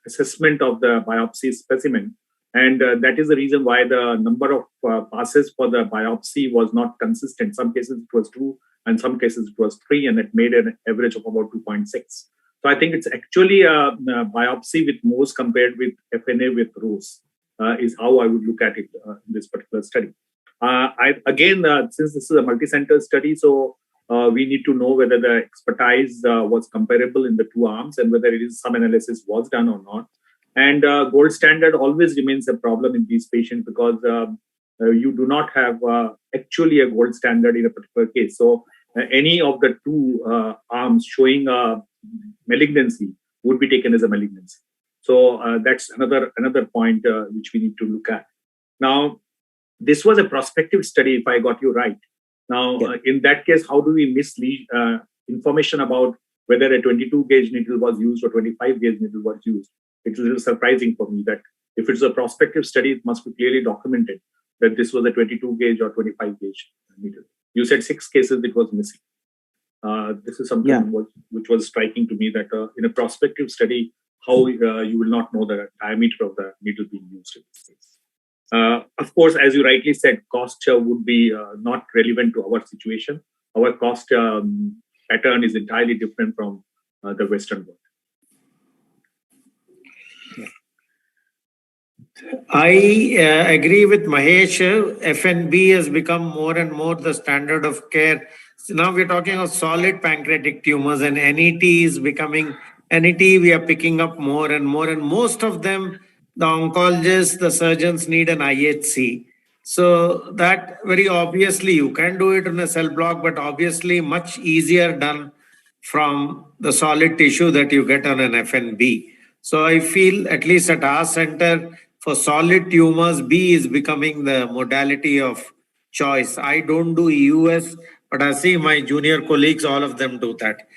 assessment of the biopsy specimen. And that is the reason why the number of passes for the biopsy was not consistent. Some cases it was 2, and some cases it was 3, and it made an average of about 2.6. So I think it's actually a biopsy with Mohs compared with FNA with rows is how I would look at it in this particular study. Since this is a multi-center study, so we need to know whether the expertise was comparable in the two arms and whether some analysis was done or not. And gold standard always remains a problem in these patients, because you do not have actually a gold standard in a particular case. So any of the two arms showing malignancy would be taken as a malignancy. So that's another point which we need to look at. Now, this was a prospective study, if I got you right. Now, in that case, how do we mislead information about whether a 22 gauge needle was used or 25 gauge needle was used? It's a little surprising for me that if it's a prospective study, it must be clearly documented that this was a 22 gauge or 25 gauge needle. You said 6 cases it was missing. This is something which was striking to me, that in a prospective study, how you will not know the diameter of the needle being used in this case. Of course, as you rightly said, cost would be not relevant to our situation. Our cost pattern is entirely different from the Western world. I agree with Mahesh. FNB has become more and more the standard of care. So now we're talking of solid pancreatic tumors, and NET is becoming, NET we are picking up more and more, and most of them, the oncologists, the surgeons need an IHC. So that very obviously you can do it in a cell block, but obviously much easier done from the solid tissue that you get on an FNB. So I feel, at least at our center, for solid tumors, B is becoming the modality of choice. I don't do EUS, but I see my junior colleagues, all of them do that.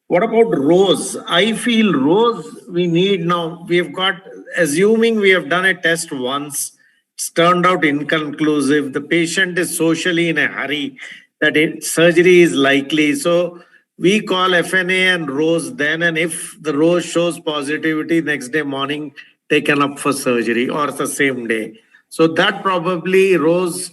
What about rows? I feel rows we need now. We have got, assuming we have done a test once, it's turned out inconclusive. The patient is socially in a hurry that surgery is likely. So we call FNA and rows then, and if the row shows positivity, next day morning, taken up for surgery or the same day. So that probably rows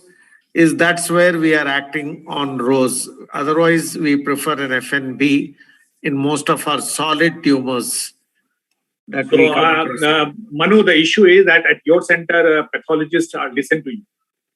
is, that's where we are acting on rows. Otherwise, we prefer an FNB in most of our solid tumors. That Manu, the issue is that at your center, pathologists are listen to you.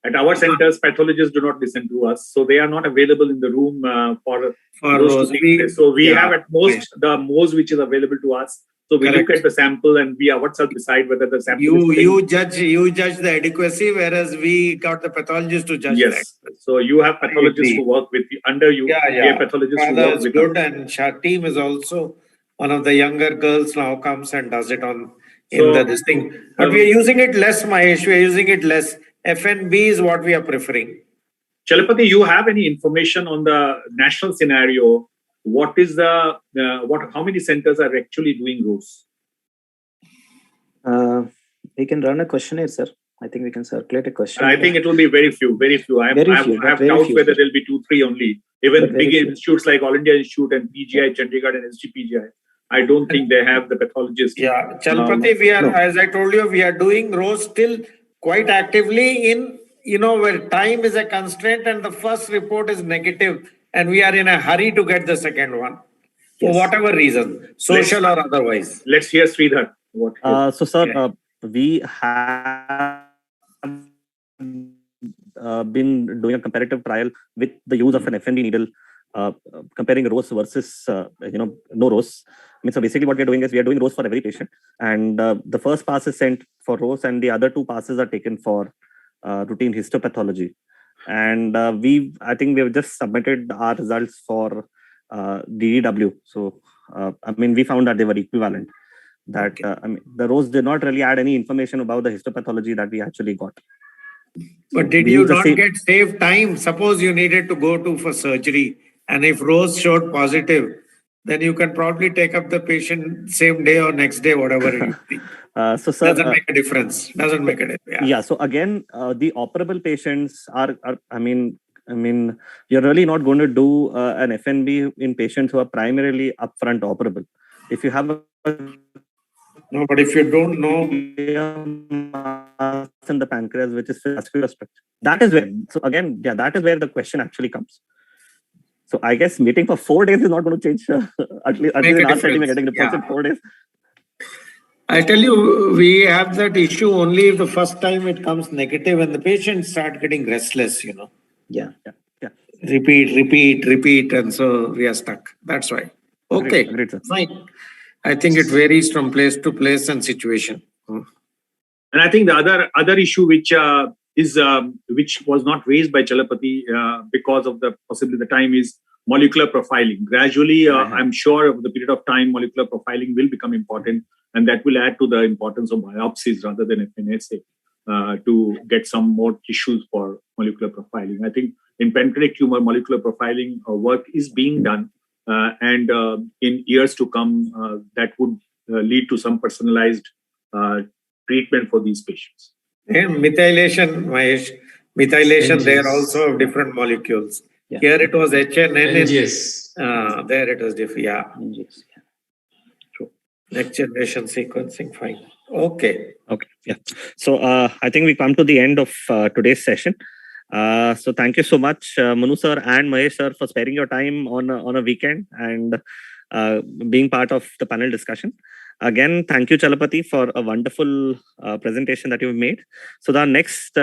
At our centers, pathologists do not listen to us. So they are not available in the room for rows. So we have at most the Mohs which is available to us. So we look at the sample and we ourselves decide whether the sample you judge the adequacy, whereas we got the pathologist to judge that. So you have pathologists who work with you, under you. We have pathologists who work with good, and Shah team is also one of the younger girls now comes and does it in this thing. But we are using it less, Mahesh. We are using it less. FNB is what we are preferring. Chalapati, you have any information on the national scenario? What is the how many centers are actually doing rows? We can run a questionnaire, sir. I think we can circulate a questionnaire. I think it will be very few. I have doubts whether there will be 2, 3 only. Even big institutes like All India Institute and PGI, Chandigarh and SGPGI, I don't think they have the pathologists. Yeah, Chalapati, we are, as I told you, we are doing rows still quite actively in, where time is a constraint and the first report is negative and we are in a hurry to get the second one. For whatever reason, social or otherwise. Let's hear Sridhar. So, sir, we have been doing a comparative trial with the use of an FNB needle, comparing rows versus, no rows. I mean, so basically what we are doing is we are doing rows for every patient, and the first pass is sent for rows and the other 2 passes are taken for routine histopathology. And I think we have just submitted our results for DDW. So, I mean, we found that they were equivalent. That I mean, the rows did not really add any information about the histopathology that we actually got. But did you not get save time? Suppose you needed to go for surgery, and if rows showed positive, then you can probably take up the patient same day or next day, whatever it is. So, sir, doesn't make a difference. Doesn't make a difference. Yeah. So again, the operable patients are I mean, you're really not going to do an FNB in patients who are primarily upfront operable. If you have no, but if you don't know in the pancreas, which is vascular structure, that is where. So again, yeah, that is where the question actually comes. So I guess meeting for 4 days is not going to change. At least in our study, we're getting reports in 4 days. I tell you, we have that issue only if the first time it comes negative and the patients start getting restless, Yeah. Repeat. And so we are stuck. That's why. Okay. Great, sir. Fine. I think it varies from place to place and situation. And I think the other issue which was not raised by Chalapati because of possibly the time is molecular profiling. Gradually, I'm sure over the period of time, molecular profiling will become important, and that will add to the importance of biopsies rather than FNSA to get some more tissues for molecular profiling. I think in pancreatic tumor, molecular profiling work is being done, and in years to come, that would lead to some personalized treatment for these patients. And methylation, Mahesh, they are also of different molecules. Yeah. Here it was HNN. Yes. There it was different. Yeah. NGS, yeah. True. Next generation sequencing, fine. Okay. Yeah. So I think we come to the end of today's session. So thank you so much, Manu sir and Mahesh sir, for sparing your time on a weekend and being part of the panel discussion. Again, thank you, Chalapati, for a wonderful presentation that you've made. So the next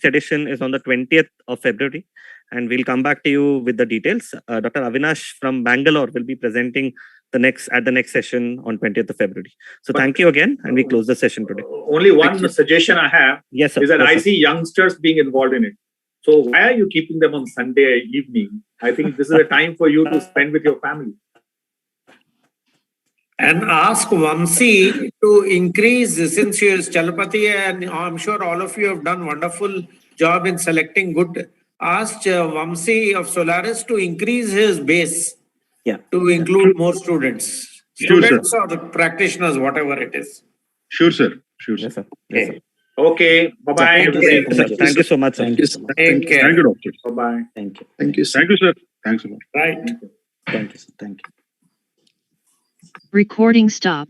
edition is on the 20th of February, and we'll come back to you with the details. Dr. Avinash from Bangalore will be presenting at the next session on 20th of February. So thank you again, and we close the session today. Only one suggestion I have is that I see youngsters being involved in it. So why are you keeping them on Sunday evening? I think this is a time for you to spend with your family. And ask Vamsi to increase, since he is Chalapati, and I'm sure all of you have done wonderful job in selecting good. Ask Vamsi of Solaris to increase his base to include more students. Students or the practitioners, whatever it is. Sure, sir. Yes, sir. Yes, sir. Okay. Bye-bye. Thank you so much. Thank you so much. Take care. Thank you, doctor. Bye-bye. Thank you. Thank you, sir. Thanks a lot. Right. Thank you, sir. Thank you. Recording stop.